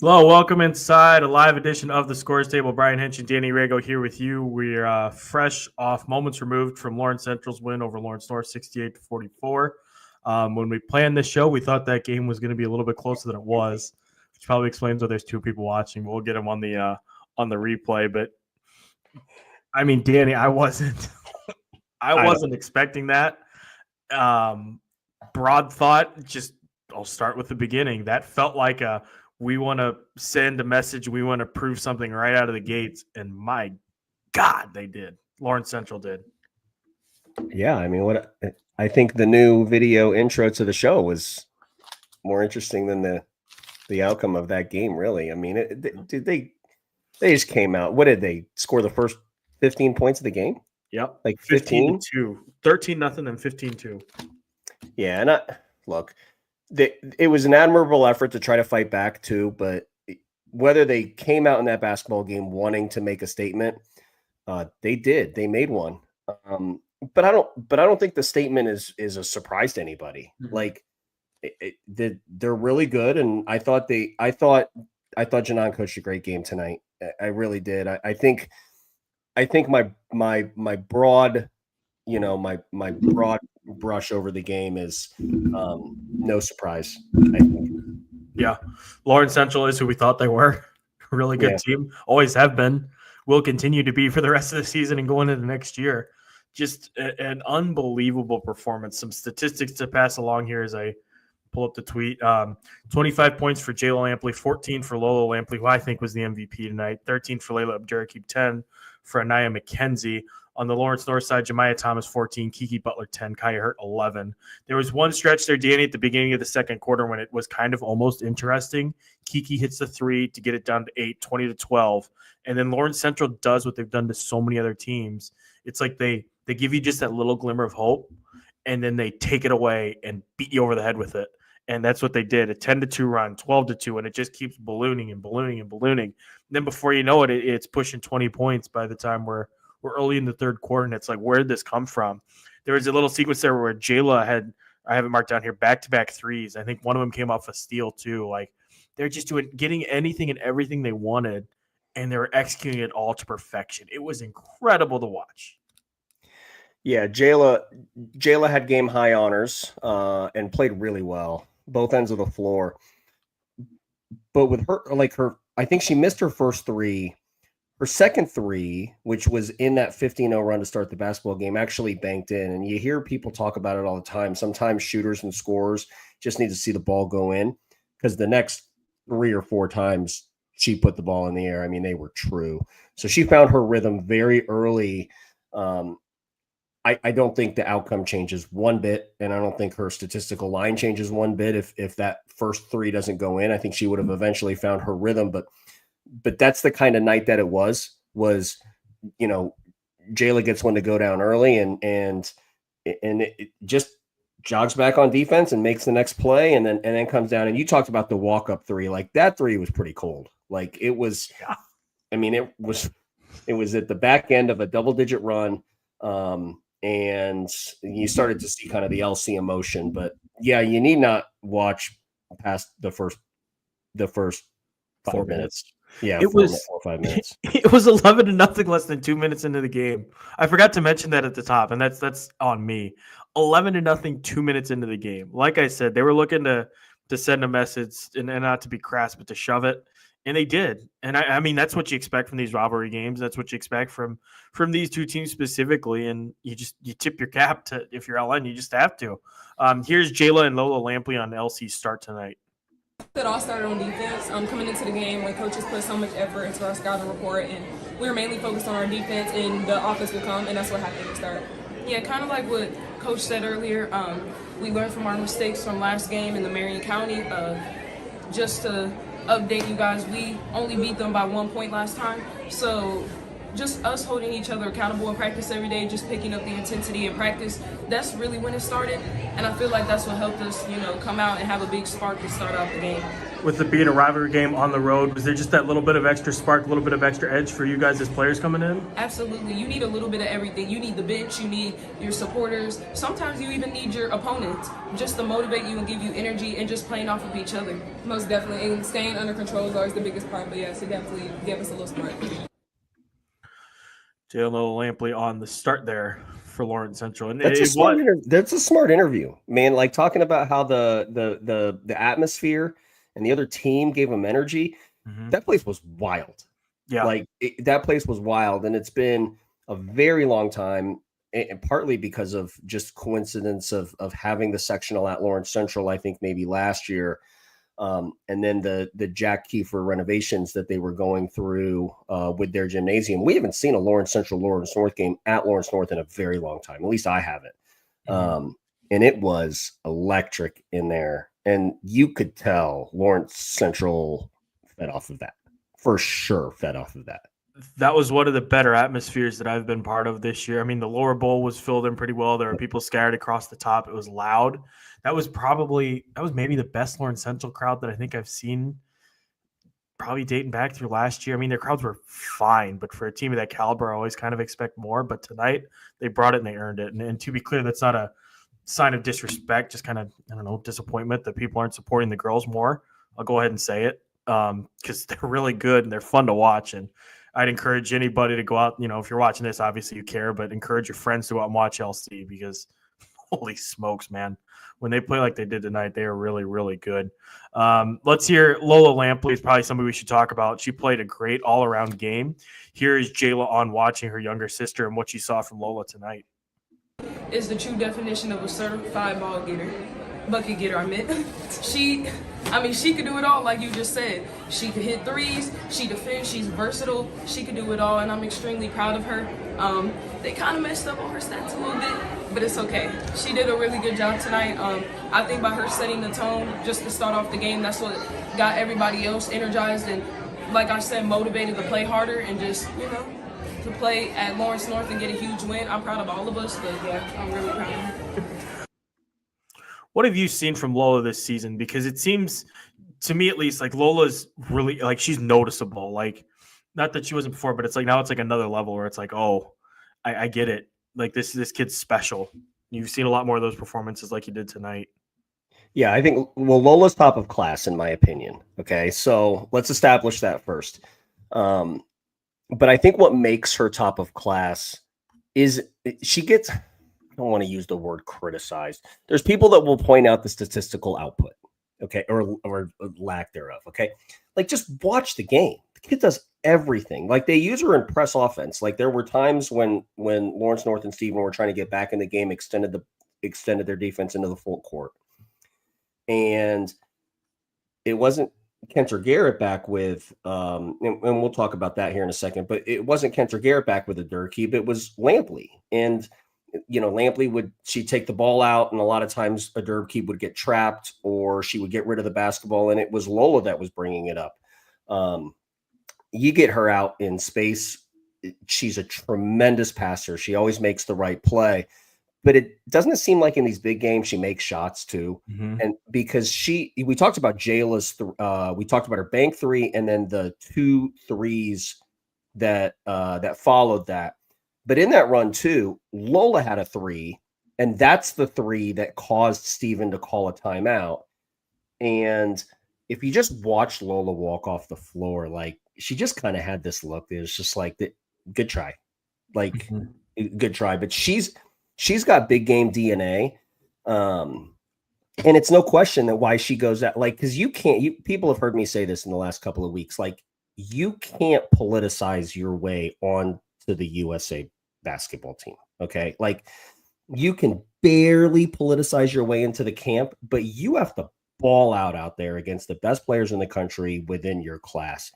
Hello, welcome inside a live edition of the Scores Table. Brian Hinch and Danny Rago here with you. We're fresh off moments removed from Lawrence Central's win over Lawrence North, 68-44. When we planned this show, we thought that game was going to be a little bit closer than it was, which probably explains why there's two people watching. We'll get them on the replay. But I mean, Danny, I wasn't expecting that. Broad thought. I'll start with the beginning. That felt like we want to send a message. We want to prove something right out of the gates. And my God, they did. Lawrence Central did. Yeah, I mean, I think the new video intro to the show was more interesting than the outcome of that game. Really, I mean, they just came out. What did they score the first 15 points of the game? Yep, like 15-2, 13-0, and 15-2. Yeah, and look. It was an admirable effort to try to fight back too, but whether they came out in that basketball game wanting to make a statement, they did. They made one, but I don't think the statement is a surprise to anybody. Mm-hmm. Like they're really good, and I thought Janan coached a great game tonight. I really did. I think my broad, my broad brush over the game is no surprise, I think. Yeah. Lawrence Central is who we thought they were. Really good team. Always have been. Will continue to be for the rest of the season and going into next year. Just an unbelievable performance. Some statistics to pass along here as I pull up the tweet. 25 points for Jayla Lampley, 14 for Lola Lampley, who I think was the MVP tonight, 13 for Layla Abdurraqib, 10 for Anaya McKenzie. On the Lawrence North side, Jemiah Thomas, 14, Kiki Butler, 10, Kaya Hurt, 11. There was one stretch there, Danny, at the beginning of the second quarter when it was kind of almost interesting. Kiki hits the three to get it down to 8, 20-12. And then Lawrence Central does what they've done to so many other teams. It's like they give you just that little glimmer of hope, and then they take it away and beat you over the head with it. And that's what they did, a 10-2 run, 12-2, and it just keeps ballooning and ballooning and ballooning. And then before you know it, it's pushing 20 points by the time we're early in the third quarter, and it's like, where did this come from? There was a little sequence there where Jayla had, I have it marked down here, back-to-back threes. I think one of them came off a steal too. Like, they're just getting anything and everything they wanted, and they were executing it all to perfection. It was incredible to watch. Yeah, Jayla had game high honors and played really well, both ends of the floor. But with her, I think she missed her first three. Her second three, which was in that 15-0 run to start the basketball game, actually banked in. And you hear people talk about it all the time. Sometimes shooters and scorers just need to see the ball go in, because the next 3 or 4 times she put the ball in the air, I mean, they were true. So she found her rhythm very early. I don't think the outcome changes one bit, and I don't think her statistical line changes one bit if that first three doesn't go in. I think she would have eventually found her rhythm, but that's the kind of night that it was, Jayla gets one to go down early and it just jogs back on defense and makes the next play and then comes down. And you talked about the walk-up three. Like, that three was pretty cold. Like, it was, I mean, it was at the back end of a double-digit run. And you started to see kind of the LC emotion, but yeah, you need not watch past the first 4 minutes. Yeah, it was 4 or 5 minutes. It was 11-0 less than 2 minutes into the game. I forgot to mention that at the top, and that's on me. 11-0, 2 minutes into the game. Like I said, they were looking to send a message and not to be crass, but to shove it, and they did. And I mean, that's what you expect from these rivalry games. That's what you expect from these two teams specifically. And you tip your cap to, if you're LN, you just have to. Here's Jayla and Lola Lampley on LC's start tonight. It all started on defense. Coming into the game, when coaches put so much effort into our scouting report, and we were mainly focused on our defense, and the offense will come, and that's what happened to start. Yeah, kind of like what Coach said earlier. We learned from our mistakes from last game in the Marion County. Just to update you guys, we only beat them by 1 point last time. So just us holding each other accountable in practice every day, just picking up the intensity in practice, that's really when it started. And I feel like that's what helped us, come out and have a big spark to start out the game. With it being a rivalry game on the road, was there just that little bit of extra spark, a little bit of extra edge for you guys as players coming in? Absolutely. You need a little bit of everything. You need the bench, you need your supporters. Sometimes you even need your opponents just to motivate you and give you energy and just playing off of each other. Most definitely. And staying under control is always the biggest part. But yes, it definitely gave us a little spark. Jayla Lampley on the start there for Lawrence Central, and that's a smart interview, man. Like talking about how the atmosphere and the other team gave them energy. Mm-hmm. That place was wild. Yeah, like that place was wild, and it's been a very long time, and partly because of just coincidence of having the sectional at Lawrence Central. I think maybe last year. And then the Jack Kiefer renovations that they were going through with their gymnasium. We haven't seen a Lawrence North game at Lawrence North in a very long time. At least I haven't. And it was electric in there. And you could tell Lawrence Central fed off of that. For sure fed off of that. That was one of the better atmospheres that I've been part of this year. I mean, the lower bowl was filled in pretty well. There were people scattered across the top. It was loud. That was maybe the best Lawrence Central crowd that I think I've seen, probably dating back through last year. I mean, their crowds were fine, but for a team of that caliber, I always kind of expect more. But tonight, they brought it and they earned it. And to be clear, that's not a sign of disrespect, just kind of, disappointment that people aren't supporting the girls more. I'll go ahead and say it because they're really good and they're fun to watch. And I'd encourage anybody to go out, if you're watching this, obviously you care, but encourage your friends to go out and watch LC because holy smokes, man. When they play like they did tonight, they are really, really good. Let's hear Lola Lampley is probably somebody we should talk about. She played a great all-around game. Here is Jayla on watching her younger sister and what she saw from Lola tonight. Is the true definition of a certified bucket getter, I meant. She could do it all, like you just said. She could hit threes, she defends, she's versatile, she could do it all, and I'm extremely proud of her. They kind of messed up on her stats a little bit, but it's okay. She did a really good job tonight. I think by her setting the tone just to start off the game, that's what got everybody else energized and, like I said, motivated to play harder and just, to play at Lawrence North and get a huge win. I'm proud of all of us, but yeah, I'm really proud of her. What have you seen from Lola this season? Because it seems, to me at least, like Lola's really, like, she's noticeable. Like, not that she wasn't before, but it's like now it's like another level where it's like, oh, I get it. Like this kid's special. You've seen a lot more of those performances like you did tonight. Yeah, I think, Lola's top of class, in my opinion. Okay, so let's establish that first. But I think what makes her top of class is she gets, I don't want to use the word criticized. There's people that will point out the statistical output, okay, or lack thereof, okay? Like, just watch the game. The kid does everything. Like, they use her in press offense. Like, there were times when Lawrence North and Stephen were trying to get back in the game, extended their defense into the full court. And it wasn't Kentor Garrett back with, and we'll talk about that here in a second, but it wasn't Kentor Garrett back with a dirt keep. It was Lampley. And, Lampley she'd take the ball out, and a lot of times a derb keep would get trapped or she would get rid of the basketball, and it was Lola that was bringing it up. You get her out in space. She's a tremendous passer. She always makes the right play. But doesn't seem like in these big games she makes shots too? Mm-hmm. And because we talked about Jayla's, we talked about her bank three and then the 2 threes that followed that. But in that run too, Lola had a 3, and that's the 3 that caused Steven to call a timeout. And if you just watch Lola walk off the floor, like, she just kind of had this look. It was just like, good try, like, good try. But she's got big game DNA. And it's no question that why she goes out, like, because people have heard me say this in the last couple of weeks, like, you can't politicize your way on to the USA basketball team. Okay. Like, you can barely politicize your way into the camp, but you have to ball out there against the best players in the country within your class.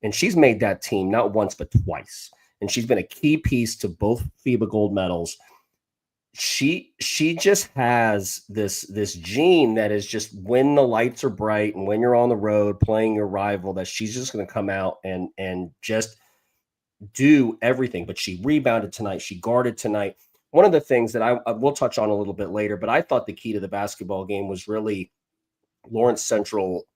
And she's made that team not once, but twice. And she's been a key piece to both FIBA gold medals. She just has this gene that is just, when the lights are bright and when you're on the road playing your rival, that she's just going to come out and just do everything, but she rebounded tonight. She guarded tonight. One of the things that I will touch on a little bit later, but I thought the key to the basketball game was really Lawrence Central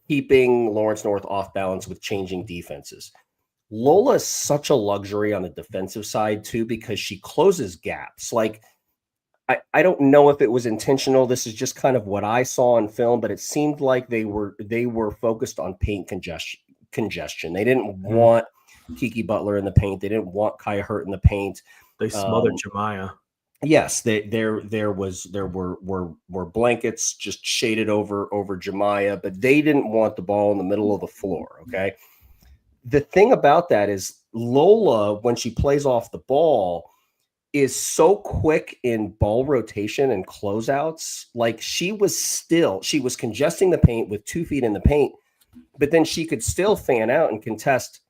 keeping Lawrence North off balance with changing defenses. Lola is such a luxury on the defensive side too, because she closes gaps. Like, I don't know if it was intentional. This is just kind of what I saw on film, but it seemed like they were focused on paint congestion. They didn't want Kiki Butler in the paint. They didn't want Kaya Hurt in the paint. They smothered Jemiah. Yes, there were blankets just shaded over Jemiah, but they didn't want the ball in the middle of the floor. Okay. The thing about that is Lola, when she plays off the ball, is so quick in ball rotation and closeouts. Like, she was congesting the paint with 2 feet in the paint, but then she could still fan out and contest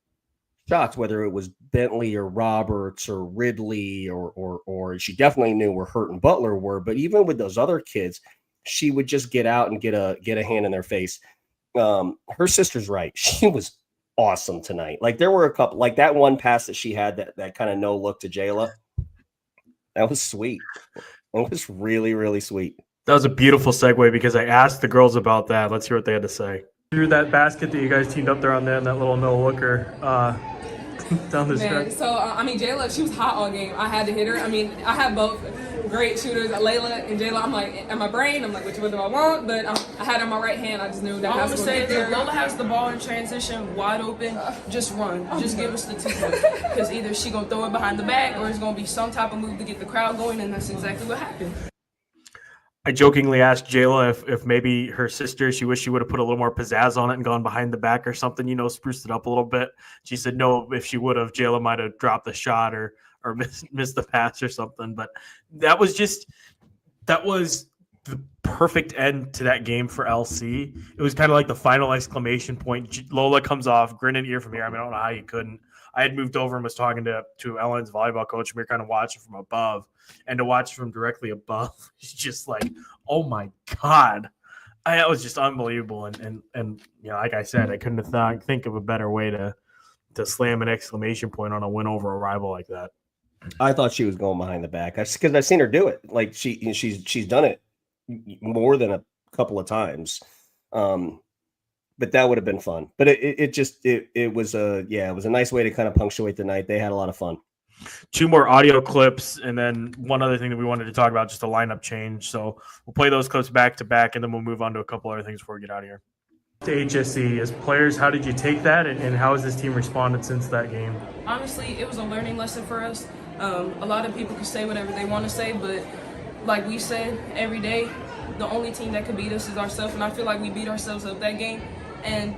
shots, whether it was Bentley or Roberts or Ridley or she definitely knew where Hurt and Butler were. But even with those other kids, she would just get out and get a hand in their face. Her sister's right. She was awesome tonight. Like, there were a couple, like that one pass that she had that kind of no look to Jayla. That was sweet. It was really, really sweet. That was a beautiful segue because I asked the girls about that. Let's hear what they had to say. Through that basket that you guys teamed up there on that little no-looker down the stretch. So, Jayla, she was hot all game. I had to hit her. I have both great shooters, Layla and Jayla. I'm like, in my brain, I'm like, which one do I want? But I had her in my right hand. I just knew that I I was would going to say get there. if Lola has the ball in transition, wide open, just run. Just give us the tempo. Because either she going to throw it behind the back or it's going to be some type of move to get the crowd going, and that's exactly what happened. I jokingly asked Jayla if maybe her sister, she wished she would have put a little more pizzazz on it and gone behind the back or something, spruced it up a little bit. She said no, if she would have, Jayla might have dropped the shot or missed the pass or something. But that was the perfect end to that game for LC. It was kind of like the final exclamation point. Lola comes off, grin and ear from here. I don't know how you couldn't. I had moved over and was talking to Ellen's volleyball coach. And we were kind of watching from above, and to watch from directly above, it's just like, oh my God. That was just unbelievable. And like I said, I couldn't have think of a better way to slam an exclamation point on a win over a rival like that. I thought she was going behind the back. That's because I've seen her do it. Like, she's done it more than a couple of times. But that would have been fun. But it was a nice way to kind of punctuate the night. They had a lot of fun. 2 more audio clips, and then one other thing that we wanted to talk about, just a lineup change. So we'll play those clips back to back, and then we'll move on to a couple other things before we get out of here. To HSE, as players, how did you take that, and how has this team responded since that game? Honestly, it was a learning lesson for us. A lot of people can say whatever they want to say, but like we said, every day, the only team that could beat us is ourselves, and I feel like we beat ourselves up that game. And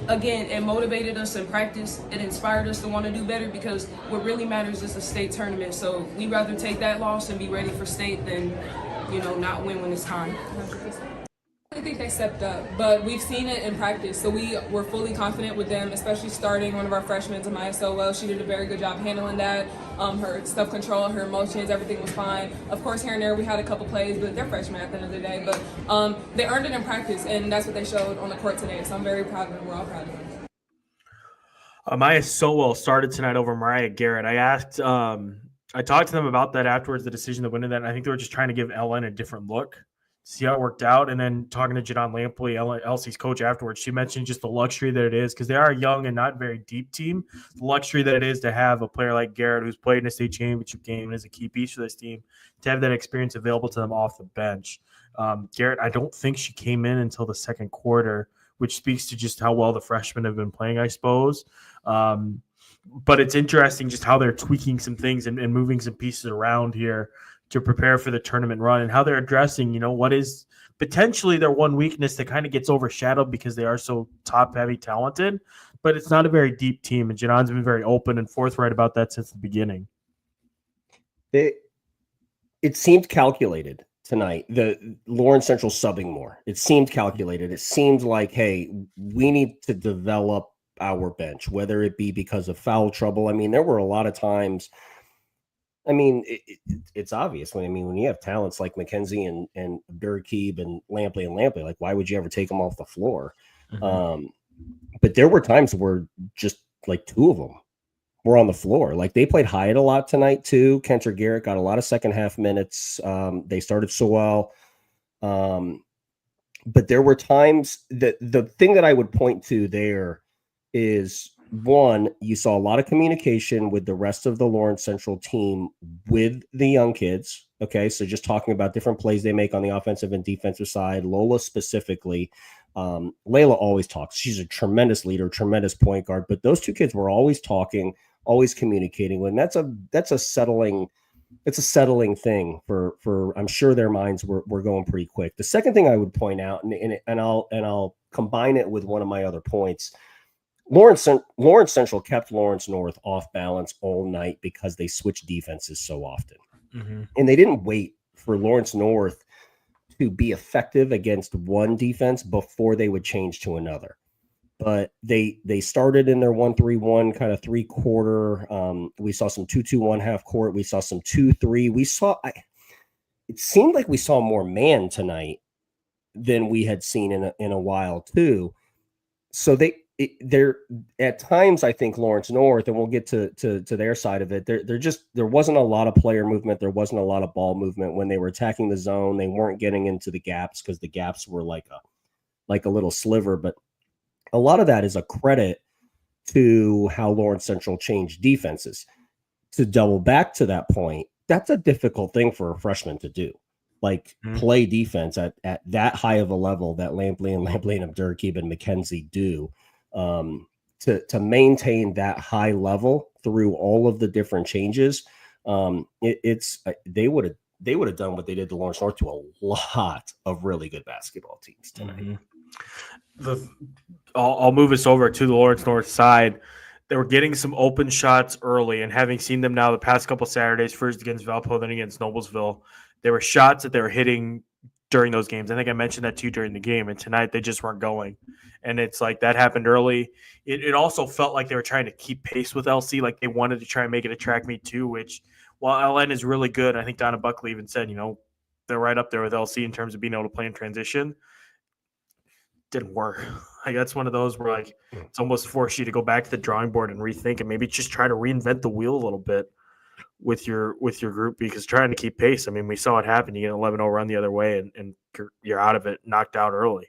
again, it motivated us in practice. It inspired us to want to do better, because what really matters is the state tournament. So we'd rather take that loss and be ready for state than, not win when it's time. I think they stepped up, but we've seen it in practice. So we were fully confident with them, especially starting one of our freshmen, Amaya Sowell. She did a very good job handling that. Her self-control, her emotions, everything was fine. Of course, here and there we had a couple plays, but they're freshmen at the end of the day. But they earned it in practice, and that's what they showed on the court today. So I'm very proud of them. We're all proud of them. Amaya Sowell started tonight over Mariah Garrett. I talked to them about that afterwards, the decision to win that, and I think they were just trying to give Ellen a different look. See how it worked out. And then talking to Jadon Lampley, Elsie's coach, afterwards, she mentioned just the luxury that it is, because they are a young and not very deep team. The luxury that it is to have a player like Garrett, who's played in a state championship game and is a key piece for this team, to have that experience available to them off the bench. Garrett, I don't think she came in until the second quarter, which speaks to just how well the freshmen have been playing, I suppose. But it's interesting just how they're tweaking some things and moving some pieces around here to prepare for the tournament run, and how they're addressing, what is potentially their one weakness that kind of gets overshadowed because they are so top-heavy talented, but it's not a very deep team, and Jadon's been very open and forthright about that since the beginning. It seemed calculated tonight, the Lawrence Central subbing more. It seemed calculated. It seemed like, hey, we need to develop our bench, whether it be because of foul trouble. There were a lot of times – it's obvious when you have talents like McKenzie and Abdur-Rakib and Lampley, like, why would you ever take them off the floor? Mm-hmm. But there were times where just like 2 of them were on the floor. Like they played Hyatt a lot tonight too. Kentor Garrett got a lot of second half minutes. They started so well. But there were times that the thing that I would point to there is one, you saw a lot of communication with the rest of the Lawrence Central team with the young kids. Okay. So just talking about different plays they make on the offensive and defensive side, Lola specifically. Layla always talks. She's a tremendous leader, tremendous point guard, but those two kids were always talking, always communicating. And that's a settling thing for I'm sure their minds were going pretty quick. The second thing I would point out, and I'll combine it with one of my other points. Lawrence Central kept Lawrence North off balance all night because they switched defenses so often. Mm-hmm. And they didn't wait for Lawrence North to be effective against one defense before they would change to another. But they started in their 1-3-1 kind of 3-quarter. We saw some 2-2-1 half court. We saw some 2-3. It seemed like we saw more man tonight than we had seen in a while too. So they're at times, I think Lawrence North, and we'll get to their side of it. There wasn't a lot of player movement. There wasn't a lot of ball movement when they were attacking the zone. They weren't getting into the gaps because the gaps were like a little sliver. But a lot of that is a credit to how Lawrence Central changed defenses. To double back to that point, that's a difficult thing for a freshman to do. Like play defense at that high of a level that Lampley and Abdurkeeb and McKenzie do. To maintain that high level through all of the different changes, they would have done what they did to Lawrence North to a lot of really good basketball teams tonight. I'll move us over to the Lawrence North side. They were getting some open shots early, and having seen them now the past couple Saturdays, first against Valpo, then against Noblesville, there were shots that they were hitting during those games. I think I mentioned that too during the game, and tonight they just weren't going. And it's like that happened early. It also felt like they were trying to keep pace with LC, like they wanted to try and make it a track meet too, which while LN is really good, I think Donna Buckley even said, they're right up there with LC in terms of being able to play in transition. Didn't work. Like that's one of those where like it's almost forced you to go back to the drawing board and rethink and maybe just try to reinvent the wheel a little bit with your group, because trying to keep pace, I mean, we saw it happen. You get an 11-0 run the other way and you're out of it, knocked out early.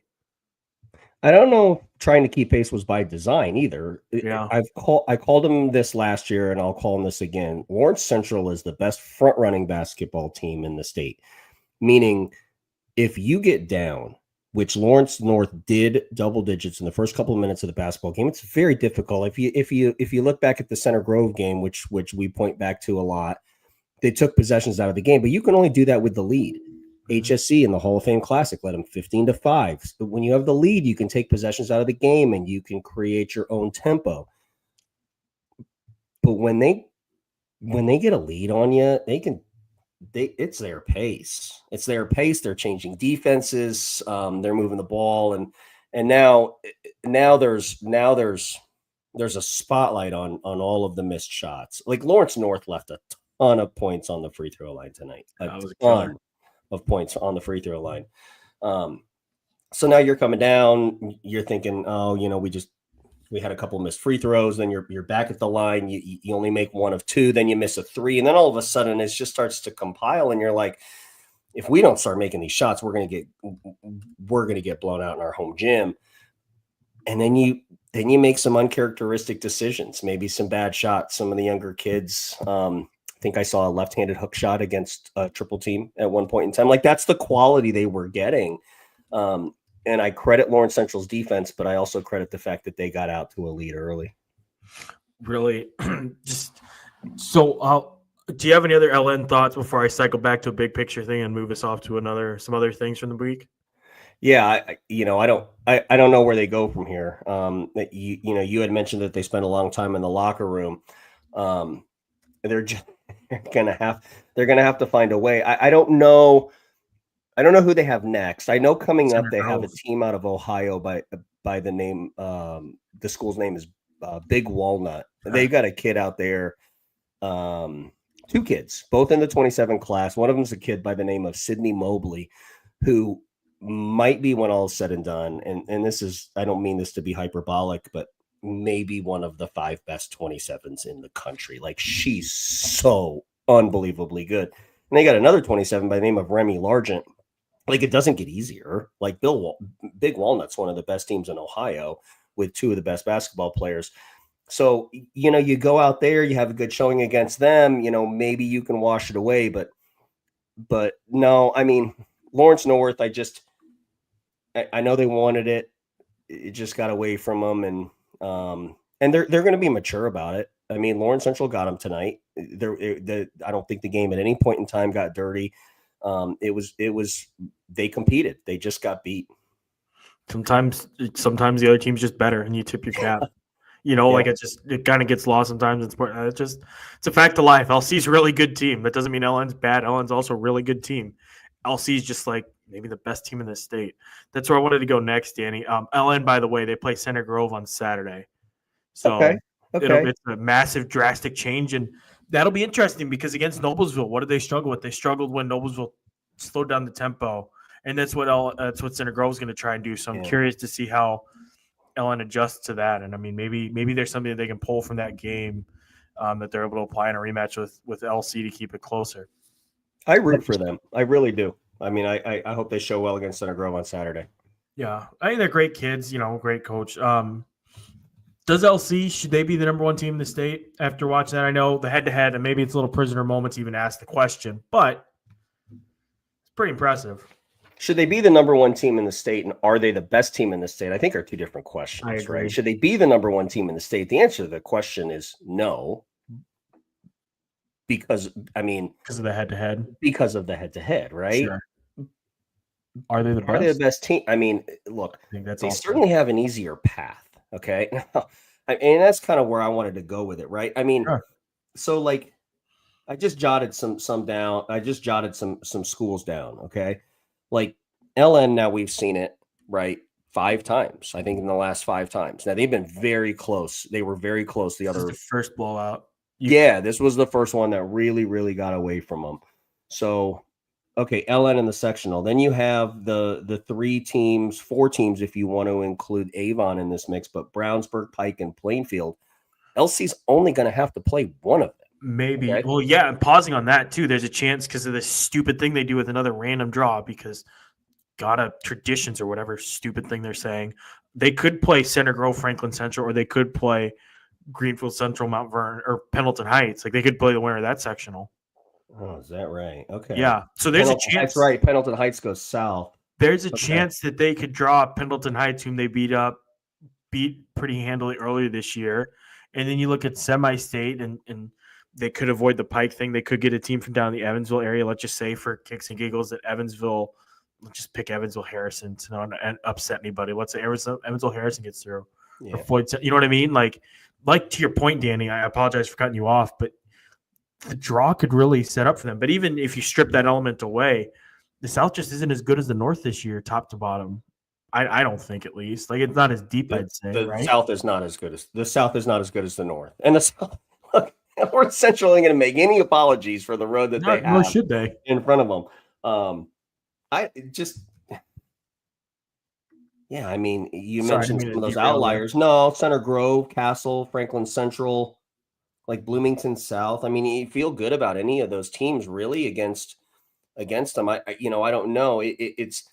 I don't know if trying to keep pace was by design either. Yeah. I called them this last year, and I'll call them this again. Lawrence Central is the best front-running basketball team in the state, meaning if you get down, which Lawrence North did double digits in the first couple of minutes of the basketball game, it's very difficult. If you look back at the Center Grove game, which we point back to a lot, they took possessions out of the game, but you can only do that with the lead. HSC in the Hall of Fame Classic led them 15-5. So when you have the lead, you can take possessions out of the game and you can create your own tempo. But when they get a lead on you, it's their pace. It's their pace. They're changing defenses. They're moving the ball, and now there's a spotlight on all of the missed shots. Like Lawrence North left a ton of points on the free throw line tonight. A ton of points on the free throw line. So now you're coming down. You're thinking, we had a couple missed free throws. Then you're back at the line. You only make one of two. Then you miss a three, and then all of a sudden it just starts to compile. And you're like, if we don't start making these shots, we're gonna get blown out in our home gym. And then you make some uncharacteristic decisions, maybe some bad shots. Some of the younger kids. I think I saw a left-handed hook shot against a triple team at one point in time. Like that's the quality they were getting. And I credit Lawrence Central's defense, but I also credit the fact that they got out to a lead early. Really? So do you have any other LN thoughts before I cycle back to a big picture thing and move us off to some other things from the week? Yeah, I don't know where they go from here. You had mentioned that they spent a long time in the locker room. They're gonna have to find a way. I don't know who they have next. I know coming up they have a team out of Ohio by the name. The school's name is Big Walnut. They got a kid out there. Two kids, both in the 27 class. One of them's a kid by the name of Sydney Mobley, who might be, when all is said and done, and this is, I don't mean this to be hyperbolic, but maybe one of the 5 best 27s in the country. Like, she's so unbelievably good. And they got another 27 by the name of Remy Largent. Like, it doesn't get easier. Like, Big Walnut's one of the best teams in Ohio with 2 of the best basketball players. So, you go out there, you have a good showing against them, maybe you can wash it away, but no, I mean, Lawrence North, I know they wanted it. It just got away from them, and they're going to be mature about it. I mean, Lawrence Central got them tonight. I don't think the game at any point in time got dirty. They competed. They just got beat. Sometimes the other team's just better, and you tip your cap. Like it kind of gets lost sometimes. It's a fact of life. LC's a really good team. That doesn't mean LN's bad. LN's also a really good team. LC's just like maybe the best team in the state. That's where I wanted to go next, Danny. LN, by the way, they play Center Grove on Saturday. So okay. It's a massive, drastic change, and that'll be interesting because against Noblesville, what did they struggle with? They struggled when Noblesville slowed down the tempo, and that's what Center Grove's going to try and do. So I'm curious to see how LN adjusts to that. And I mean, maybe there's something that they can pull from that game that they're able to apply in a rematch with LC to keep it closer. I root for them. I really do. I mean, I hope they show well against Center Grove on Saturday. Yeah, I think they're great kids. Great coach. Does LC, should they be the number 1 team in the state after watching that? I know the head-to-head, and maybe it's a little prisoner moment to even ask the question, but it's pretty impressive. Should they be the number 1 team in the state, and are they the best team in the state? I think are 2 different questions, right? Should they be the number 1 team in the state? The answer to the question is no. Because of the head-to-head. Because of the head-to-head, right? Sure. Are they the best? Are they the best team? I mean, look, they certainly have an easier path. Okay. And that's kind of where I wanted to go with it, right? I mean, So like, I just jotted some down. I just jotted some schools down. Okay. Like LN, now we've seen it, right? 5 times, I think, in the last 5 times. Now they've been very close. They were very close. The first blowout. This was the first one that really, really got away from them. So, okay, LN in the sectional. Then you have the 4 teams, if you want to include Avon in this mix, but Brownsburg, Pike, and Plainfield. LC's only going to have to play one of them. Maybe. Okay? Well, yeah, and pausing on that, too, there's a chance because of this stupid thing they do with another random draw because traditions or whatever stupid thing they're saying. They could play Center Grove, Franklin Central, or they could play Greenfield Central, Mount Vernon, or Pendleton Heights. Like, they could play the winner of that sectional. Oh, is that right? Okay. Yeah. So there's a chance. That's right. Pendleton Heights goes south. There's a chance that they could draw Pendleton Heights, whom they beat pretty handily earlier this year. And then you look at semi-state, and they could avoid the Pike thing. They could get a team from down in the Evansville area. Let's just say for kicks and giggles that Evansville, let's just pick Evansville Harrison to not upset anybody. Let's say Evansville Harrison gets through. Yeah. Or Floyd, you know what I mean? Like to your point, Danny, I apologize for cutting you off, but the draw could really set up for them. But even if you strip that element away, the South just isn't as good as the North this year, top to bottom. I don't think, at least. Like, it's not as deep, I'd say. The South is not as good as the North. And the South, look, North Central ain't going to make any apologies for the road that they have. Nor should they. In front of them. I mean, you mentioned some of those outliers. No, Center Grove, Castle, Franklin Central, like Bloomington South. I mean, you feel good about any of those teams really against them. I don't know. It's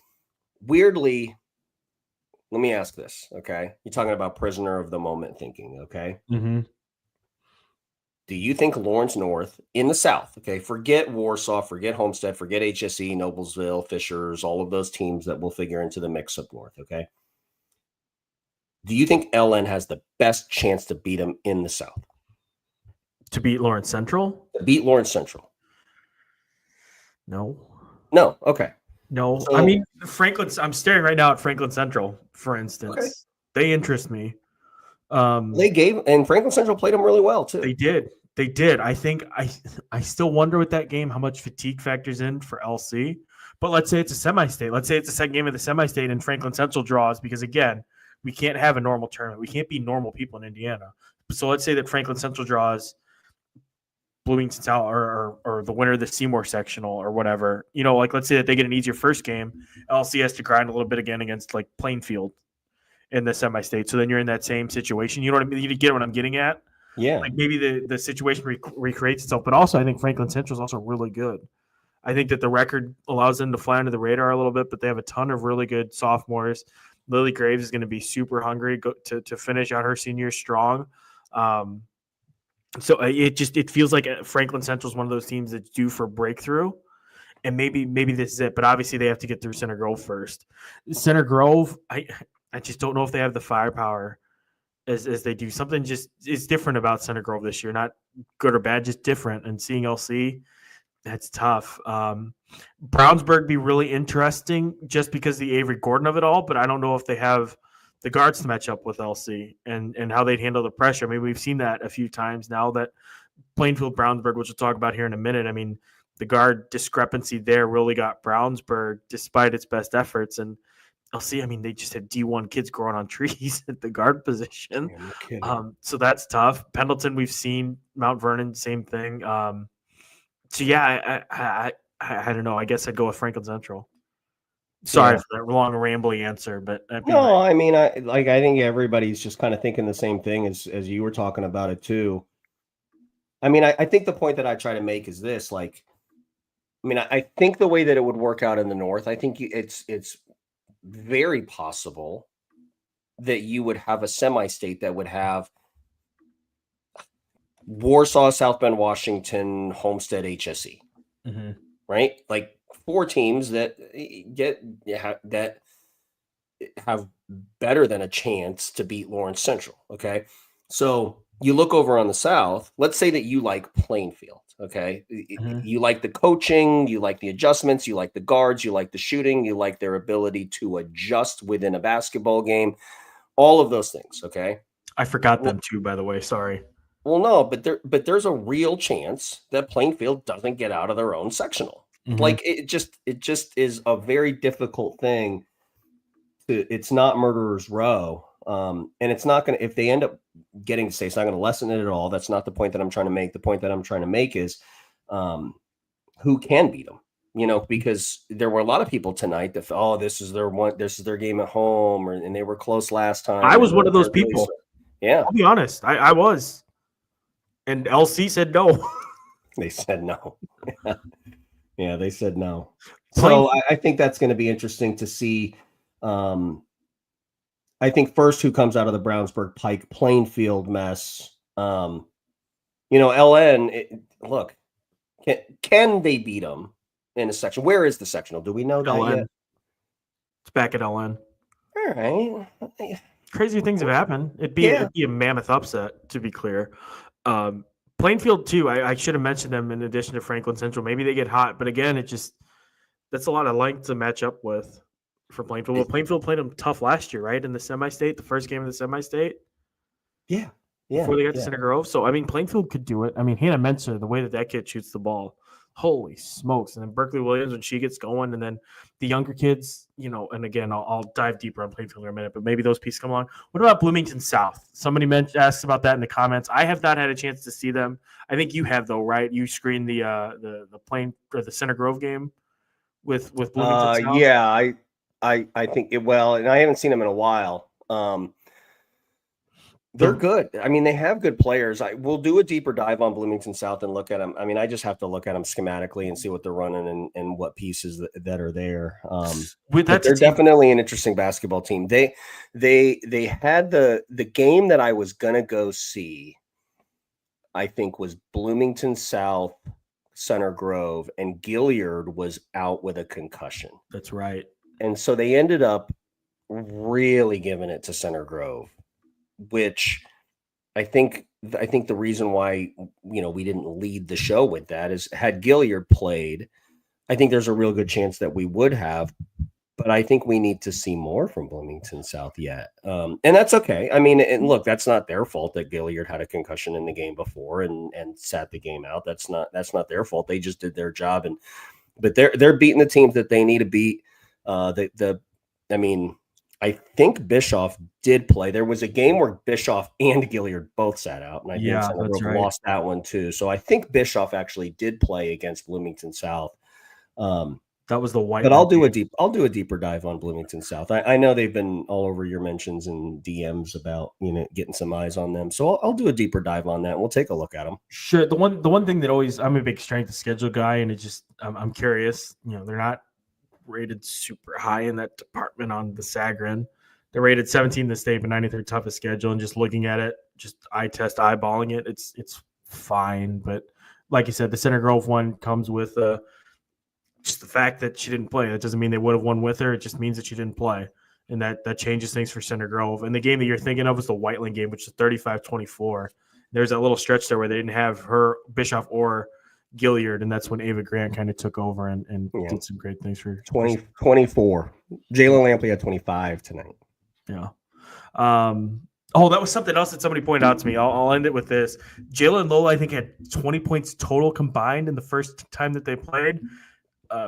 weirdly. Let me ask this, okay? You're talking about prisoner of the moment thinking, okay? Mm-hmm. Do you think Lawrence North in the South, okay? Forget Warsaw, forget Homestead, forget HSE, Noblesville, Fishers, all of those teams that will figure into the mix up north, okay? Do you think LN has the best chance to beat them in the South? To beat Lawrence Central? To beat Lawrence Central. No. Okay. No, so, I mean, I'm staring right now at Franklin Central, for instance. Okay. They interest me. And Franklin Central played them really well, too. They did. I think I still wonder with that game how much fatigue factors in for LC. But let's say it's a semi-state. Let's say it's the second game of the semi-state and Franklin Central draws because, again, we can't have a normal tournament. We can't be normal people in Indiana. So let's say that Franklin Central draws Bloomington South or the winner of the Seymour sectional or whatever, like let's say that they get an easier first game, LC has to grind a little bit again against like Plainfield. in the semi-state. So then you're in that same situation. You know what I mean? You get what I'm getting at? Yeah. Like maybe the situation recreates itself, but also I think Franklin Central is also really good. I think that the record allows them to fly under the radar a little bit, but they have a ton of really good sophomores. Lily Graves is going to be super hungry to finish out her senior strong. So it feels like Franklin Central is one of those teams that's due for breakthrough, and maybe this is it. But obviously they have to get through Center Grove first. Center Grove, I just don't know if they have the firepower as they do. Something just is different about Center Grove this year. Not good or bad, just different. And seeing LC, that's tough. Brownsburg be really interesting just because the Avery Gordon of it all, but I don't know if they have the guards to match up with LC and how they'd handle the pressure. I mean, we've seen that a few times now that Plainfield Brownsburg, which we'll talk about here in a minute. I mean, the guard discrepancy there really got Brownsburg despite its best efforts. And LC, I mean, they just had D1 kids growing on trees at the guard position. Yeah, no so that's tough. Pendleton, we've seen. Mount Vernon, same thing. So yeah, I don't know. I guess I'd go with Franklin Central. Sorry for that long, rambly answer, but no, I mean, I think everybody's just kind of thinking the same thing as you were talking about it too. I mean, I think the point that I try to make is this: like, I mean, I think the way that it would work out in the North, I think it's very possible that you would have a semi-state that would have Warsaw, South Bend, Washington, Homestead, HSE, right? Like 4 teams that have better than a chance to beat Lawrence Central. Okay, so you look over on the South. Let's say that you like Plainfield. Okay, you like the coaching, you like the adjustments, you like the guards, you like the shooting, you like their ability to adjust within a basketball game, all of those things. Okay, I forgot them too, by the way. Sorry. Well, no, but there's a real chance that Plainfield doesn't get out of their own sectional. Like it just is a very difficult thing. It's not murderer's row, and it's not going to. If they end up getting to stay, it's not going to lessen it at all. That's not the point that I'm trying to make. The point that I'm trying to make is, who can beat them? You know, because there were a lot of people tonight that this is their game at home, and they were close last time. I was one of those people. Yeah, I'll be honest. I was. And LC said no. They said no. Yeah, they said no. So I think that's going to be interesting to see. I think first who comes out of the Brownsburg Pike Plainfield mess. LN, look, can they beat them in a section? Where is the sectional? Do we know that LN. yet? It's back at LN. All right. Crazy things have happened. It'd be a mammoth upset, to be clear. Plainfield too. I should have mentioned them in addition to Franklin Central. Maybe they get hot, but again, that's a lot of length to match up with for Plainfield. Well, Plainfield played them tough last year, right? In the semi-state, the first game of the semi-state. Yeah. Before they got to Center Grove. So I mean, Plainfield could do it. I mean, Hannah Mensa, the way that kid shoots the ball, holy smokes! And then Berkeley Williams when she gets going, and then the younger kids, and again, I'll dive deeper on Plainfield in a minute, but maybe those pieces come along. What about Bloomington South? Somebody asked about that in the comments. I have not had a chance to see them. I think you have though, right? You screened the Plain or the Center Grove game with Bloomington South. Yeah, I think it well, and I haven't seen them in a while. They're good. I mean, they have good players. We'll do a deeper dive on Bloomington South and look at them. I mean, I just have to look at them schematically and see what they're running and what pieces that are there. They're definitely an interesting basketball team. They had the game that I was gonna go see, I think, was Bloomington South, Center Grove, and Gilliard was out with a concussion. That's right. And so they ended up really giving it to Center Grove, which I think the reason why, we didn't lead the show with that is had Gilliard played, I think there's a real good chance that we would have, but I think we need to see more from Bloomington South yet. And that's okay. I mean, and look, that's not their fault that Gilliard had a concussion in the game before and sat the game out. That's not their fault. They just did their job. But they're beating the teams that they need to beat. I think Bischoff did play. There was a game where Bischoff and Gilliard both sat out, and I think Center Grove lost that one too. So I think Bischoff actually did play against Bloomington South. That was the white. But I'll do a deeper dive on Bloomington South. I know they've been all over your mentions and DMs about getting some eyes on them. So I'll do a deeper dive on that. And we'll take a look at them. Sure. The one thing that always, I'm a big strength of schedule guy, and it just I'm curious. They're not rated super high in that department on the Sagarin. They're rated 17 in the state, but 93rd toughest schedule. And just looking at it, just eyeballing it, it's fine. But like you said, the Center Grove one comes with just the fact that she didn't play. That doesn't mean they would have won with her. It just means that she didn't play. And that changes things for Center Grove. And the game that you're thinking of was the Whiteland game, which is 35-24. There's that little stretch there where they didn't have her, Bischoff, or Gilliard, and that's when Ava Grant kind of took over and did some great things for 24. Jalen Lampley had 25 tonight. Yeah. That was something else that somebody pointed out to me. I'll end it with this. Jayla and Lola, I think, had 20 points total combined in the first time that they played.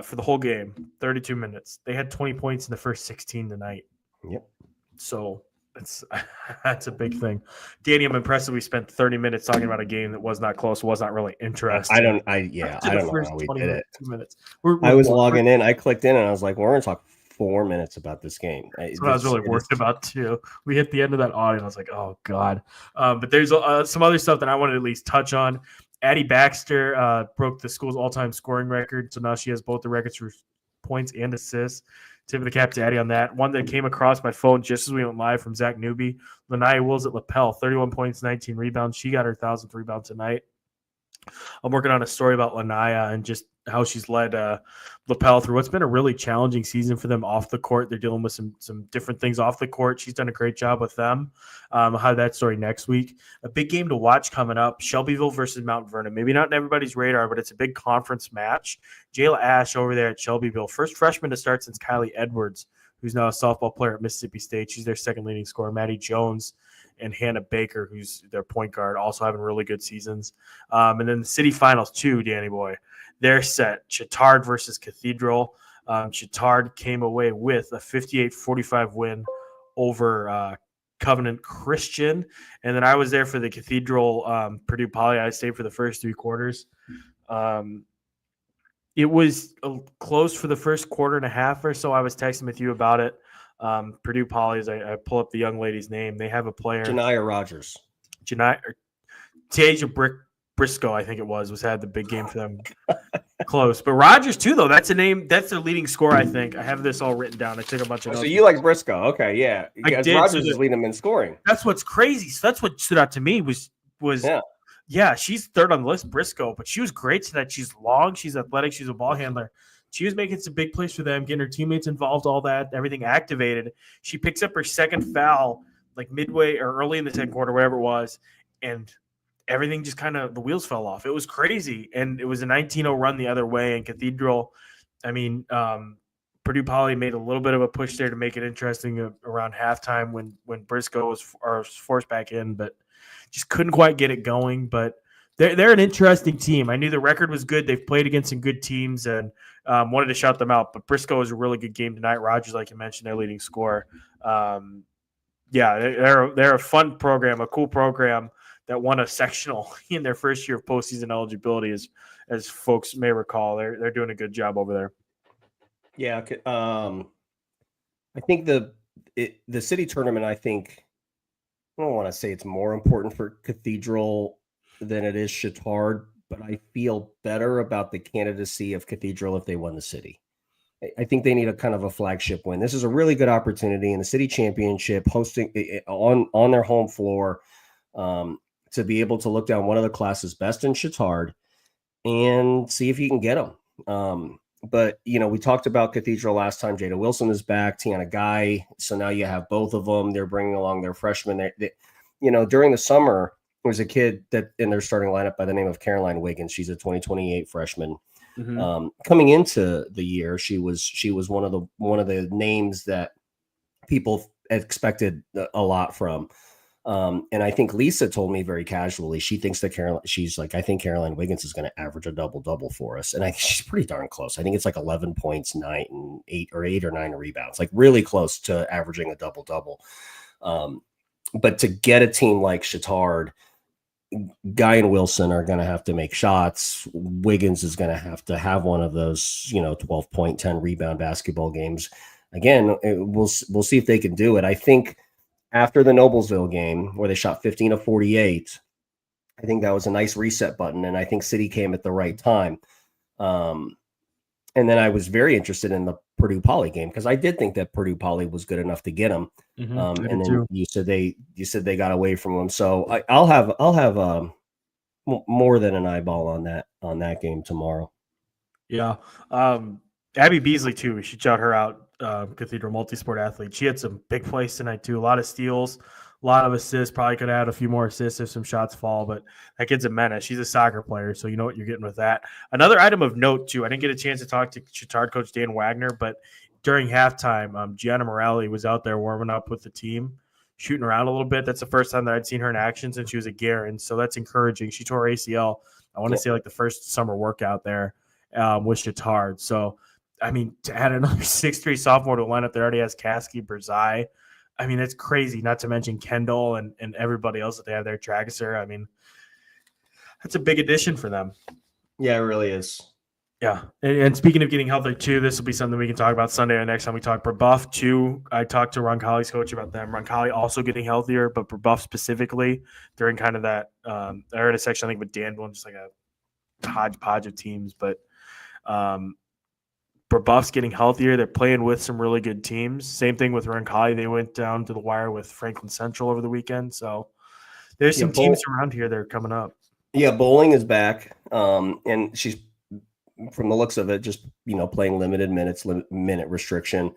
For the whole game, 32 minutes. They had 20 points in the first 16 tonight. Yep. So that's a big thing. Danny, I'm impressed that we spent 30 minutes talking about a game that was not close, was not really interesting. I don't know how we did it. 2 minutes. I was logging in. I clicked in and I was like, we're going to talk 4 minutes about this game. That's what I was really worried about too. We hit the end of that audio and I was like, oh God. But there's some other stuff that I wanted to at least touch on. Addie Baxter broke the school's all-time scoring record, so now she has both the records for points and assists. Tip of the cap to Addie on that. One that came across my phone just as we went live from Zach Newby. Lanaya Wills at Lapel, 31 points, 19 rebounds. She got her 1,000th rebound tonight. I'm working on a story about Lanaya and just how she's led Lapel through what's been a really challenging season for them off the court. They're dealing with some different things off the court. She's done a great job with them. I'll have that story next week. A big game to watch coming up, Shelbyville versus Mount Vernon. Maybe not on everybody's radar, but it's a big conference match. Jayla Ash over there at Shelbyville. First freshman to start since Kylie Edwards, who's now a softball player at Mississippi State. She's their second leading scorer. Maddie Jones and Hannah Baker, who's their point guard, also having really good seasons. And then the city finals too, Danny boy. They're set. Chittard versus Cathedral. Chittard came away with a 58-45 win over Covenant Christian. And then I was there for the Cathedral Purdue Poly. I stayed for the first 3 quarters. It was close for the first quarter and a half or so. I was texting with you about it. Purdue Poly, as I pull up the young lady's name, they have a player. Janiyah Rogers. Tasia Briscoe, I think it was had the big game for them. Close. But Rogers, too, though. That's a name. That's their leading scorer, I think. I have this all written down. I took a bunch of notes. So you like Briscoe. Okay, yeah. Did, Rogers is leading them in scoring. That's what's crazy. So that's what stood out to me was she's third on the list, Briscoe, but she was great tonight. She's long. She's athletic. She's a ball handler. She was making some big plays for them, getting her teammates involved, all that, everything activated. She picks up her second foul like midway or early in the second quarter, whatever it was, and everything just kind of, the wheels fell off. It was crazy, and it was a 19-0 run the other way, and Cathedral, Purdue Poly made a little bit of a push there to make it interesting around halftime when Briscoe was forced back in, but just couldn't quite get it going. But they're an interesting team. I knew the record was good. They've played against some good teams and wanted to shout them out. But Briscoe was a really good game tonight. Rogers, like you mentioned, their leading scorer. They're a fun program, a cool program that won a sectional in their first year of postseason eligibility, as folks may recall. They're doing a good job over there. Yeah, I think the city tournament, I don't want to say it's more important for Cathedral than it is Chittard, but I feel better about the candidacy of Cathedral if they won the city. I think they need a kind of a flagship win. This is a really good opportunity in the city championship, hosting on their home floor, to be able to look down one of the classes best in Chittard and see if you can get them. But, we talked about Cathedral last time. Jada Wilson is back, Tiana Guy. So now you have both of them. They're bringing along their freshmen. During the summer, there was a kid that in their starting lineup by the name of Caroline Wiggins. She's a 2028 freshman. Mm-hmm. Coming into the year, she was one of the names that people expected a lot from. And I think Lisa told me very casually, she thinks that she's like, I think Caroline Wiggins is going to average a double-double for us. And she's pretty darn close. I think it's like 11 points, 8 or 9 rebounds, like really close to averaging a double-double. But to get a team like Chittard, Guy and Wilson are going to have to make shots. Wiggins is going to have one of those, 12 point, 10 rebound basketball games. Again, we'll see if they can do it. I think after the Noblesville game where they shot 15 of 48, I think that was a nice reset button, and I think City came at the right time. And then I was very interested in the Purdue Poly game because I did think that Purdue Poly was good enough to get them. And then too. you said they got away from them. So I'll have more than an eyeball on that game tomorrow. Yeah, Abby Beasley too. We should shout her out. Cathedral multi-sport athlete. She had some big plays tonight too. A lot of steals, a lot of assists. Probably could add a few more assists if some shots fall. But that kid's a menace. She's a soccer player, so you know what you're getting with that. Another item of note too. I didn't get a chance to talk to Chittard coach Dan Wagner, but during halftime, Gianna Morelli was out there warming up with the team, shooting around a little bit. That's the first time that I'd seen her in action since she was at Guerin, so that's encouraging. She tore ACL. I want to say like the first summer workout there with Chittard. So. I mean, to add another 6'3" sophomore to the lineup that already has Kasky, Berzai. I mean, it's crazy, not to mention Kendall and everybody else that they have there, Trageser. I mean, that's a big addition for them. Yeah, it really is. Yeah. And speaking of getting healthy, too, this will be something we can talk about Sunday or next time we talk. Brebuff, too, I talked to Roncalli's coach about them. Roncalli also getting healthier, but Brebuff specifically during kind of that I heard a section, I think, with Danville, just like a hodgepodge of teams. But Brebuff's getting healthier. They're playing with some really good teams. Same thing with Roncalli. They went down to the wire with Franklin Central over the weekend. So there's some teams around here that are coming up. Yeah, Bowling is back. And she's, from the looks of it, just, playing limited minutes, minute restriction.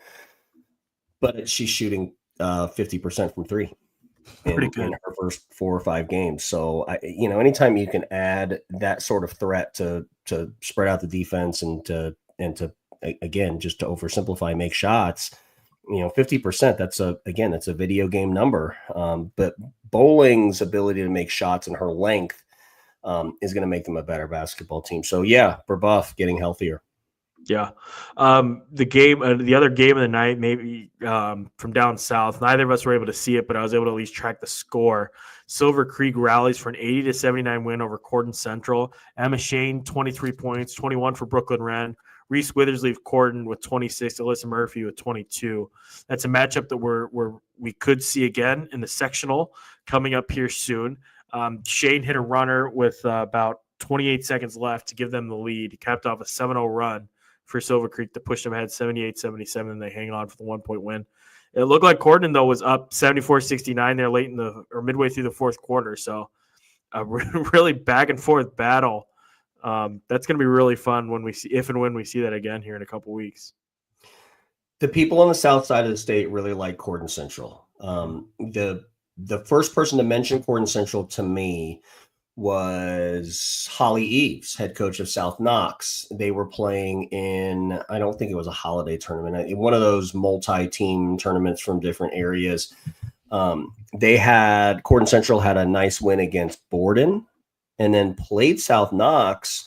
But she's shooting 50% from three in her first 4 or 5 games. So, anytime you can add that sort of threat to spread out the defense and to again, just to oversimplify, make shots, 50%, that's a video game number. But Bowling's ability to make shots and her length is going to make them a better basketball team. So yeah, Brebuff getting healthier. Yeah. The other game of the night, maybe from down south, neither of us were able to see it, but I was able to at least track the score. Silver Creek rallies for an 80-79 win over Corden Central. Emma Shane, 23 points, 21 for Brooklyn Wren. Reese Withersley of Corden with 26, Alyssa Murphy with 22. That's a matchup that we could see again in the sectional coming up here soon. Shane hit a runner with about 28 seconds left to give them the lead. He capped off a 7-0 run for Silver Creek to push them ahead 78-77, and they hang on for the 1-point win. It looked like Corden, though, was up 74-69 there late midway through the fourth quarter. So a really back and forth battle. That's going to be really fun when we see that again here in a couple weeks. The people on the south side of the state really like Corden Central. The first person to mention Corden Central to me was Holly Eves, head coach of South Knox. They were playing in, I don't think it was a holiday tournament, one of those multi-team tournaments from different areas. Corden Central had a nice win against Borden, and then played South Knox,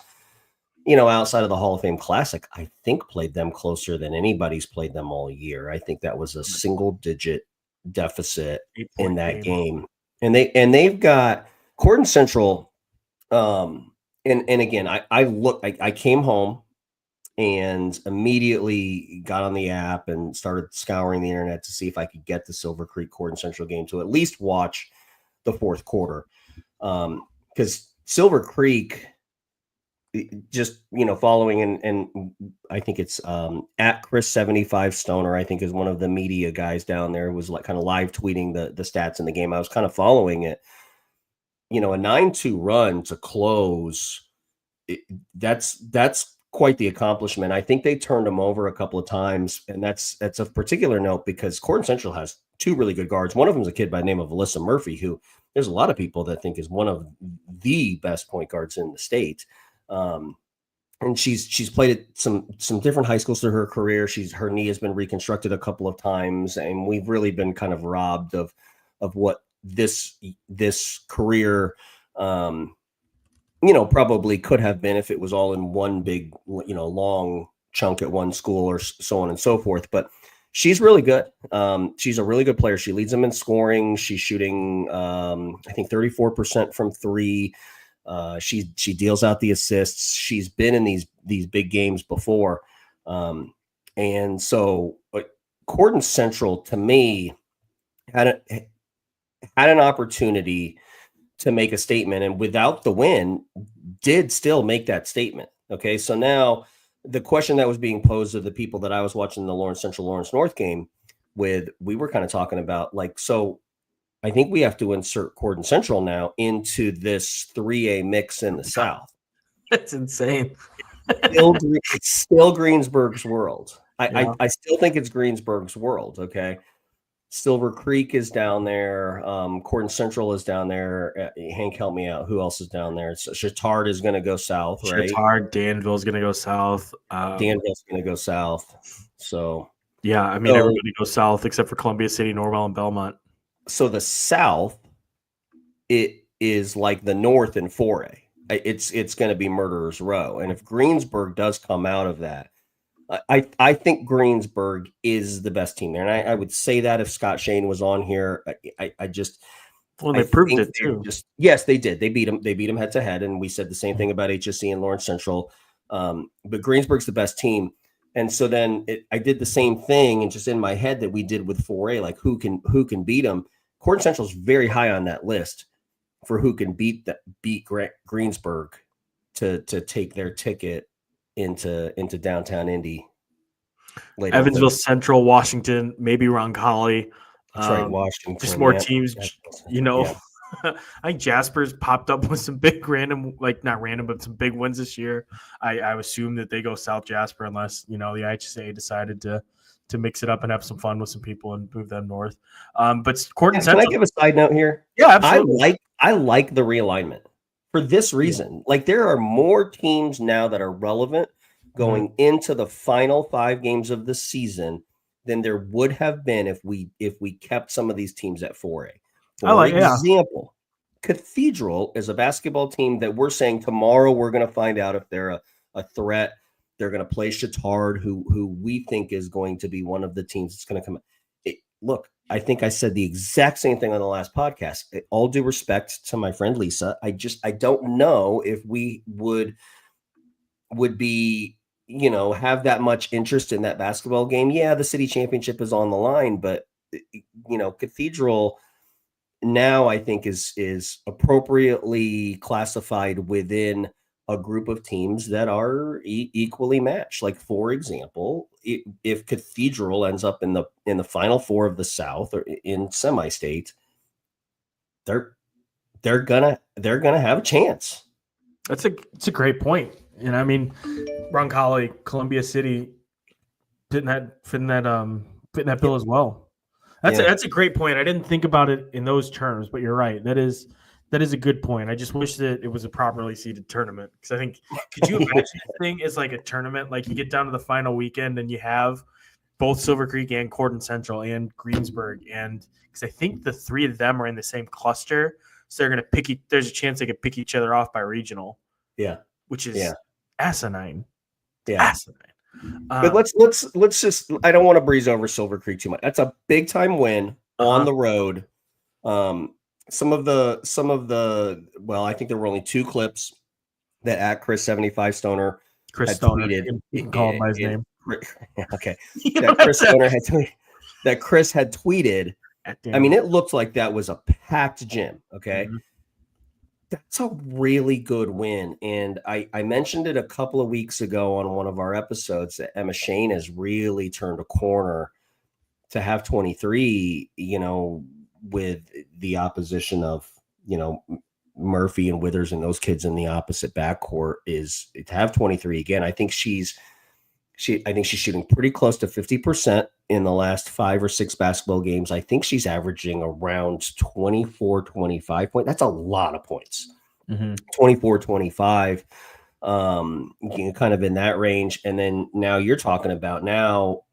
outside of the Hall of Fame Classic. I think played them closer than anybody's played them all year. I think that was a single-digit deficit in that game. And they've got Corden Central. And again, I came home and immediately got on the app and started scouring the internet to see if I could get the Silver Creek Corden Central game to at least watch the fourth quarter. Because Silver Creek, just following and I think it's at Chris 75 Stoner, I think is one of the media guys down there, was like kind of live tweeting the stats in the game. I was kind of following it. A 9-2 run to close, that's quite the accomplishment. I think they turned them over a couple of times, and that's of particular note because Corden Central has 2 really good guards. One of them is a kid by the name of Alyssa Murphy, who there's a lot of people that think is one of the best point guards in the state. And she's played at some different high schools through her career. Her knee has been reconstructed a couple of times, and we've really been kind of robbed of what this career probably could have been if it was all in one big long chunk at one school or so on and so forth. But She's really good. She's a really good player. She leads them in scoring. She's shooting, I think, 34% from three. She deals out the assists. She's been in these big games before, and so Corden Central to me had an opportunity to make a statement, and without the win, did still make that statement. Okay, so now the question that was being posed to the people that I was watching the Lawrence Central Lawrence North game with, we were kind of talking about like, so I think we have to insert Corden Central now into this 3A mix in the South. That's insane. It's still Greensburg's world. I still think it's Greensburg's world. Okay. Silver Creek is down there. Corden Central is down there. Hank, help me out. Who else is down there? So Chittard is going to go south, right? Chittard, Danville's going to go south. Danville's going to go south. So yeah, I mean, everybody goes south except for Columbia City, Norwell, and Belmont. So the South, it is like the North in 4A. It's going to be Murderer's Row, and if Greensburg does come out of that, I think Greensburg is the best team there, and I would say that if Scott Shane was on here, they proved it too. Yes, they did. They beat him head to head, and we said the same thing about HSC and Lawrence Central. But Greensburg's the best team, and so then I did the same thing, and just in my head that we did with 4A, like who can beat them. Corden Central is very high on that list for who can beat Greensburg to take their ticket into downtown Indy. Evansville Central, Washington, maybe Roncalli. That's right, Washington. Just more teams, you know. Yeah. I think Jasper's popped up with some big but some big wins this year. I assume that they go South Jasper unless, the IHSA decided to mix it up and have some fun with some people and move them north. But Corden Central. Can I give a side note here? Yeah, absolutely. I like the realignment for this reason. Yeah. Like there are more teams now that are relevant going into the final 5 games of the season than there would have been if we kept some of these teams at 4A. For example, Cathedral is a basketball team that we're saying tomorrow we're going to find out if they're a threat. They're going to play Chittard, who we think is going to be one of the teams that's going to come. Look, I think I said the exact same thing on the last podcast. All due respect to my friend Lisa, I don't know if we would be, have that much interest in that basketball game. Yeah, the city championship is on the line, but Cathedral now I think is appropriately classified within a group of teams that are equally matched. Like, for example, if Cathedral ends up in the Final Four of the South or in semi-state, they're gonna have a chance. It's a great point. And I mean, Roncalli, Columbia City, fitting that bill as well. That's a great point. I didn't think about it in those terms, but you're right. That is a good point. I just wish that it was a properly seeded tournament, because I think, could you imagine this thing is like a tournament, like you get down to the final weekend and you have both Silver Creek and Corden Central and Greensburg, and because I think the 3 of them are in the same cluster, so they're going to there's a chance they could pick each other off by regional. Yeah, which is asinine. Yeah, asinine. But let's just, I don't want to breeze over Silver Creek too much. That's a big time win on the road. Some of the well, I think there were only 2 clips that at Chris 75 Stoner had tweeted. You can call him by his name. Okay. That Chris had tweeted. I mean, it looked like that was a packed gym. Okay. Mm-hmm. That's a really good win. And I mentioned it a couple of weeks ago on one of our episodes that Emma Shane has really turned a corner to have 23, with the opposition of, Murphy and Withers and those kids in the opposite backcourt, is to have 23 again. I think she's shooting pretty close to 50% in the last 5 or 6 basketball games. I think she's averaging around 24, 25 points. That's a lot of points. 24, 25, kind of in that range. And then now you're talking about now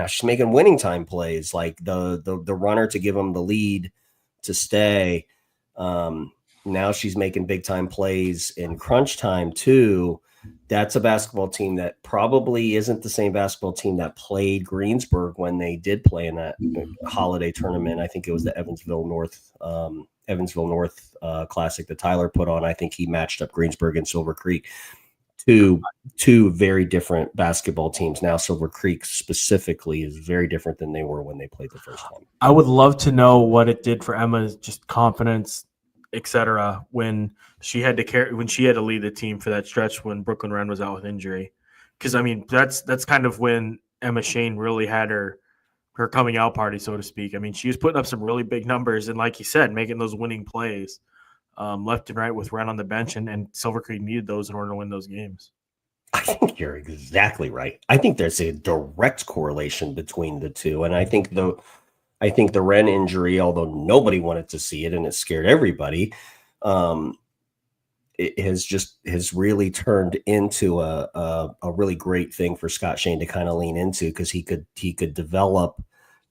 she's making winning time plays, like the runner to give them the lead to stay. Now she's making big time plays in crunch time too. that's a basketball team that probably isn't the same basketball team that played Greensburg when they did play in that holiday tournament. I think it was the Evansville North Classic that Tyler put on. I think he matched up Greensburg and Silver Creek, two very different basketball teams. Now Silver Creek specifically is very different than they were when they played the first time. I would love to know what it did for Emma's just confidence, etc. When she had to lead the team for that stretch when Brooklyn Wren was out with injury. Because I mean, that's kind of when Emma Shane really had her coming out party, so to speak. I mean, she was putting up some really big numbers, and like you said, making those winning plays left and right with Wren on the bench, and Silver Creek needed those in order to win those games. I think you're exactly right. I think there's a direct correlation between the two, and I think the Wren injury, although nobody wanted to see it and it scared everybody, it has really turned into a really great thing for Scott Shane to kind of lean into, because he could develop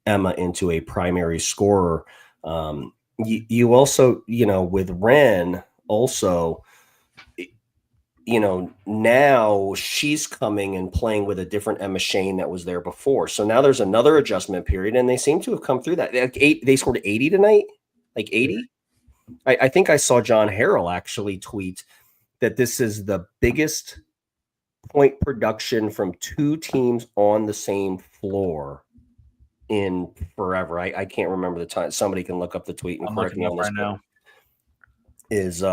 Emma into a primary scorer. You also, with Wren also, now she's coming and playing with a different Emma Shane that was there before. So now there's another adjustment period, and they seem to have come through that. They scored 80 tonight, like 80. I think I saw John Harrell actually tweet that this is the biggest point production from two teams on the same floor in forever. I can't remember the time. Somebody can look up the tweet and correct me on this. Right now is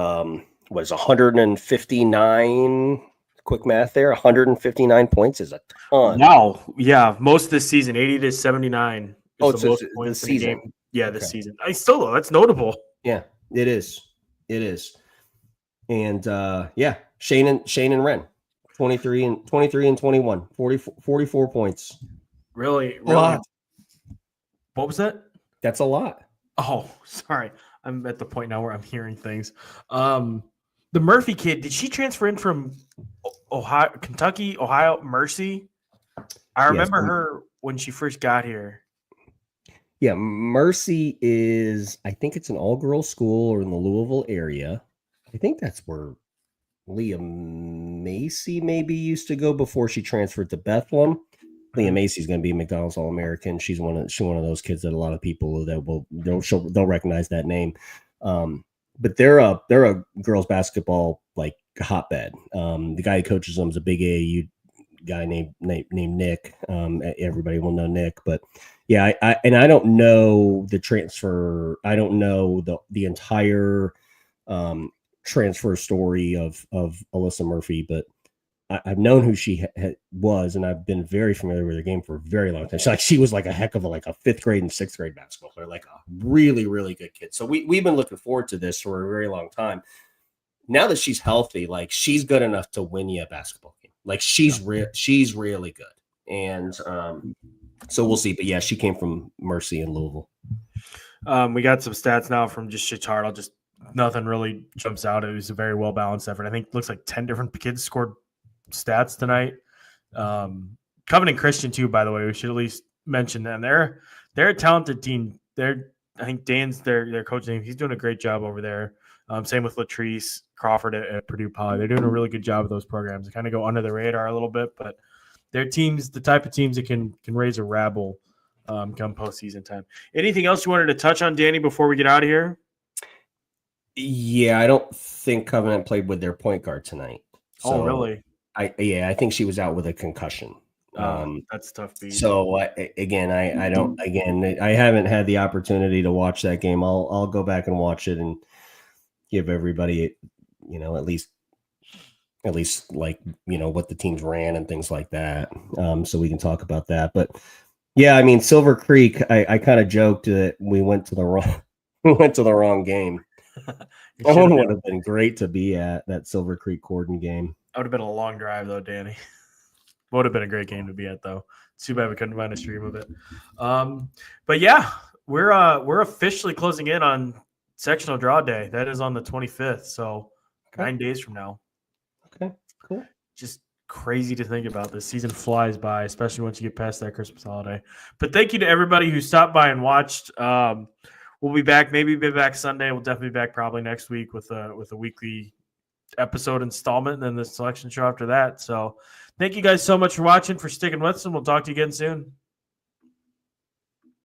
was 159. Quick math there. 159 points is a ton. Wow. Yeah, most of this season, 80 to 79. It's the season. Yeah, this season. That's notable. Yeah, it is. And Shane and Wren, 23 and 21, 44 points. Really? A lot. What was that? That's a lot. Oh, sorry. I'm at the point now where I'm hearing things. The Murphy kid, did she transfer in from Kentucky, Ohio, Mercy? I remember her when she first got here. Yeah, Mercy is, I think it's an all-girls school or in the Louisville area. I think that's where Leah Macy maybe used to go before she transferred to Bethlehem. Leah Macy's going to be a McDonald's All-American. She's one of those kids that a lot of people they'll recognize that name. But they're a girls basketball like hotbed. The guy who coaches them is a big AAU guy named Nick. Everybody will know Nick, but yeah, I don't know the transfer. I don't know the entire transfer story of Alyssa Murphy, but I've known who she was, and I've been very familiar with her game for a very long time. She was like a heck of a fifth grade and sixth grade basketball player, like a really, really good kid. So we've been looking forward to this for a very long time. Now that she's healthy, she's good enough to win you a basketball game. She's really good. And so we'll see. But yeah, she came from Mercy in Louisville. We got some stats now from just Chitard. Nothing really jumps out. It was a very well balanced effort. I think it looks like 10 different kids scored stats tonight. Covenant Christian too, by the way, we should at least mention them. They're a talented team. I think Dan's their coach name. He's doing a great job over there. Same with Latrice Crawford at Purdue Poly. They're doing a really good job of those programs. They kind of go under the radar a little bit, but their teams, the type of teams that can raise a rabble come postseason time. Anything else you wanted to touch on, Danny, before we get out of here? Yeah, I don't think Covenant played with their point guard tonight. So, oh, really? I think she was out with a concussion. That's tough. So I haven't had the opportunity to watch that game. I'll go back and watch it and give everybody, at least what the teams ran and things like that. So we can talk about that. But yeah, I mean, Silver Creek, I kind of joked that we went to the wrong game. That one would have been great to be at, that Silver Creek Corden game. That would have been a long drive, though, Danny. Would have been a great game to be at, though. It's too bad we couldn't find a stream of it. But yeah, we're officially closing in on sectional draw day. That is on the 25th, so 9 days from now. Okay, cool. Just crazy to think about. This season flies by, especially once you get past that Christmas holiday. But thank you to everybody who stopped by and watched. We'll be back. Maybe be back Sunday. We'll definitely be back probably next week with a weekly episode installment and then the selection show after that. So thank you guys so much for watching, for sticking with us, and we'll talk to you again soon.